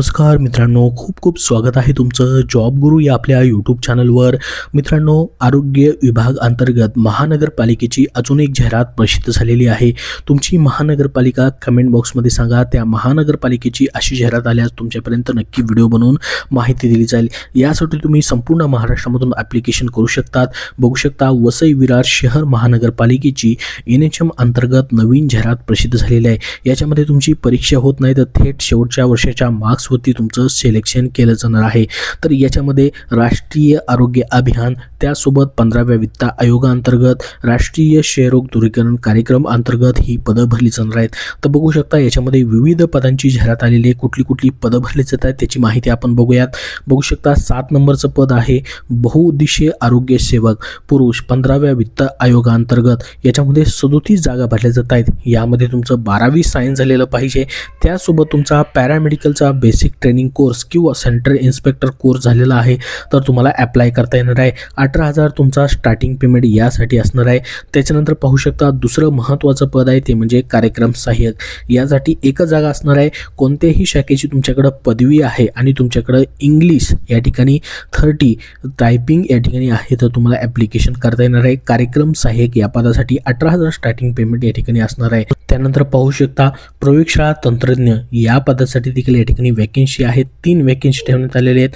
नमस्कार मित्रांनो, खूप खूप स्वागत आहे तुमचं जॉब गुरु या आपल्या यूट्यूब चॅनलवर. मित्रांनो, आरोग्य विभाग अंतर्गत महानगरपालिकेची अजून एक जाहिरात प्रसिद्ध झालेली आहे. तुमची महानगरपालिका कमेंट बॉक्समध्ये सांगा. त्या महानगरपालिकेची अशी जाहिरात आल्यास तुमच्यापर्यंत नक्की व्हिडिओ बनवून माहिती दिली जाईल. यासाठी तुम्ही संपूर्ण महाराष्ट्रामधून ॲप्लिकेशन करू शकतात. बघू शकता, वसई विरार शहर महानगरपालिकेची NHM अंतर्गत नवीन जाहिरात प्रसिद्ध झालेली आहे. याच्यामध्ये तुमची परीक्षा होत नाही, तर थेट शेवटच्या वर्षाच्या मार्क्स वरती तुमचं सिलेक्शन केलं जाणार आहे. तर याच्यामध्ये राष्ट्रीय आरोग्य अभियान, त्यासोबत 15व्या वित्त आयोगाअंतर्गत राष्ट्रीय क्षयरोग दूरीकरण कार्यक्रम अंतर्गत ही पदं भरली जाणार आहेत. तर बघू शकता, याच्यामध्ये विविध पदांची जाहिरात आलेली आहे. कुठली कुठली पदं भरली जात आहेत त्याची माहिती आपण बघूयात. बघू शकता, 7 नंबरचं पद आहे बहुउद्देशीय आरोग्य सेवक पुरुष, 15व्या वित्त आयोगाअंतर्गत. याच्यामध्ये 37 जागा भरल्या जात आहेत. यामध्ये तुमचं 12वी सायन्स झालेलं पाहिजे. त्यासोबत तुमचा पॅरामेडिकलचा बेसिक ट्रेनिंग कोर्स किंवा सेंटर इन्स्पेक्टर कोर्स झालेला आहे, तर तुम्हाला अप्लाय करता येणार आहे. 18,000 तुमचा स्टार्टिंग पेमेंट यासाठी असणार आहे. त्याच्यानंतर पाहू शकता, दुसरं महत्त्वाचं पद आहे ते म्हणजे कार्यक्रम सहाय्यक. यासाठी एकच जागा असणार आहे. कोणत्याही शाखेची तुमच्याकडं पदवी आहे आणि तुमच्याकडं इंग्लिश या ठिकाणी 30 टायपिंग या ठिकाणी आहे, तर तुम्हाला ॲप्लिकेशन करता येणार आहे. कार्यक्रम सहाय्यक या पदासाठी 18,000 स्टार्टिंग पेमेंट या ठिकाणी असणार आहे. त्यानंतर पाहू शकता, प्रयोगशाळा तंत्रज्ञ या पदासाठी देखील या ठिकाणी वॅकेन्सी आहेत. 3 वॅकेन्सी ठेवण्यात आलेले आहेत.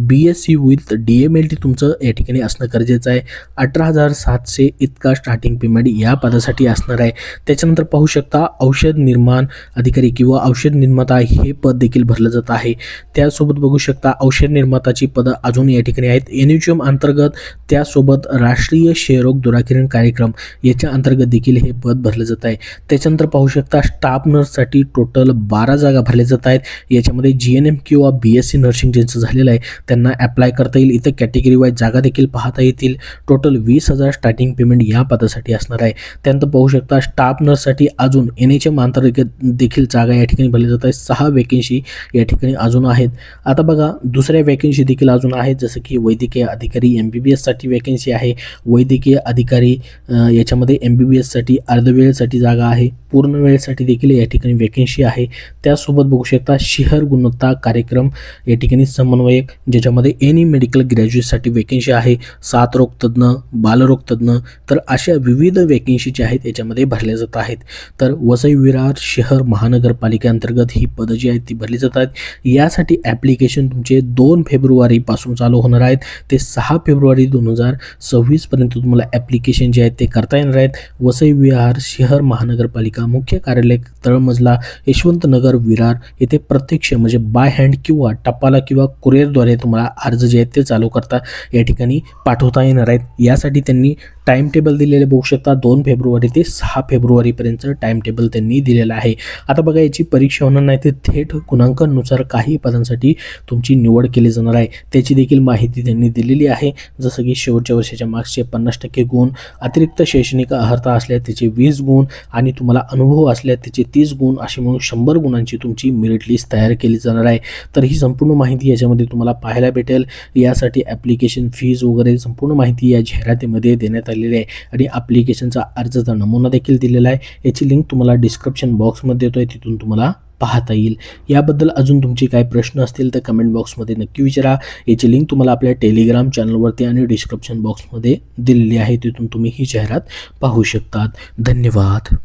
BSc विथ DMLT तुमचं या ठिकाणी असणं गरजेचं आहे. 18,700 इतका स्टार्टिंग पेमेंट या पदासाठी असणार आहे. त्याच्यानंतर पाहू शकता, औषध निर्माण अधिकारी किंवा औषध निर्माता हे पद देखील भरलं जात आहे. त्यासोबत बघू शकता, औषध निर्माताची पदं अजून या ठिकाणी आहेत NHM अंतर्गत. त्यासोबत राष्ट्रीय क्षयरोग दूरीकरण कार्यक्रम याच्या अंतर्गत देखील हे पद भरलं जात आहे. त्याच्यानंतर पाहू शकता, स्टाफ नर्ससाठी टोटल 12 जागा भरल्या जात आहेत. याच्यामध्ये GNM किंवा BSc नर्सिंग ज्यांचं झालेलं आहे त्यांना अप्लाय करता येईल. इथं कॅटेगरी वाईज जागा देखील पाहता येतील. टोटल 20,000 स्टार्टिंग पेमेंट या पदासाठी असणार आहे. त्यानंतर पाहू शकता, स्टाफ नर्ससाठी अजून NHM अंतर्गत देखील जागा या ठिकाणी भरल्या जात आहेत. 6 वॅकेन्सी या ठिकाणी अजून आहेत. आता बघा, दुसऱ्या वॅकेन्सी देखील अजून आहेत, जसं की वैद्यकीय अधिकारी MBBS साठी वॅकेन्सी आहे. वैद्यकीय अधिकारी याच्यामध्ये MBBS साठी अर्धवेळसाठी जागा आहे. पूर्ण वेळेसाठी देखील या ठिकाणी वॅकेन्सी आहे. त्यासोबत बघू शकता, शहर गुणवत्ता कार्यक्रम या ठिकाणी समन्वयक, ज्याच्यामध्ये एनी मेडिकल ग्रॅज्युएटसाठी वॅकेन्सी आहे. 7 रोग तज्ज्ञ, बालरोग तज्ज्ञ, तर अशा विविध वॅकेन्सी ज्या आहेत याच्यामध्ये भरल्या जात आहेत. तर वसई विरार शहर महानगरपालिकेअंतर्गत ही पदं जी आहेत ती भरली जात आहेत. यासाठी ॲप्लिकेशन तुमचे 2 फेब्रुवारीपासून चालू होणार आहेत ते 6 फेब्रुवारी 2026 पर्यंत तुम्हाला ॲप्लिकेशन जे आहेत ते करता येणार आहेत. वसई विरार शहर महानगरपालिका मुख्य कार्यालय तळमजला यशवंतनगर विरार येथे प्रत्यक्ष म्हणजे बाय हँड किंवा टपाला किंवा कुरिअरद्वारे तुम्हाला अर्ज जे आहेत ते चालू करता या ठिकाणी पाठवता येणार आहेत. यासाठी त्यांनी टाईम टेबल दिलेले बघू शकता. 2 फेब्रुवारी ते 6 फेब्रुवारीपर्यंतचं टाईम टेबल त्यांनी दिलेलं आहे. आता बघा, याची परीक्षा होणार नाही, ते थेट गुणांकानुसार काही पदांसाठी तुमची निवड केली जाणार आहे. त्याची देखील माहिती त्यांनी दिलेली आहे. जसं की शेवटच्या वर्षाच्या मार्क्सचे 50% गुण, अतिरिक्त शैक्षणिक अर्हता असल्यास त्याचे 20 गुण आणि तुम्हाला अनुभव असल्यास त्याचे 30 गुण, अशी म्हणून 100 गुणांची तुमची मेरिट लिस्ट तयार केली जाणार आहे. तर ही संपूर्ण माहिती याच्यामध्ये तुम्हाला पाहायला भेटेल. यासाठी ॲप्लिकेशन फीज वगैरे संपूर्ण माहिती या जाहिरातीमध्ये देण्यात आलेली आहे आणि ॲप्लिकेशनचा अर्जाचा नमुना देखील दिलेला आहे. याची लिंक तुम्हाला डिस्क्रिप्शन बॉक्समध्ये देतोय, तिथून तुम्हाला पाहता येईल. याबद्दल अजून तुमचे काही प्रश्न असतील तर कमेंट बॉक्समध्ये नक्की विचारा. याची लिंक तुम्हाला आपल्या टेलिग्राम चॅनलवरती आणि डिस्क्रिप्शन बॉक्समध्ये दिलेली आहे, तिथून तुम्ही ही जाहिरात पाहू शकतात. धन्यवाद.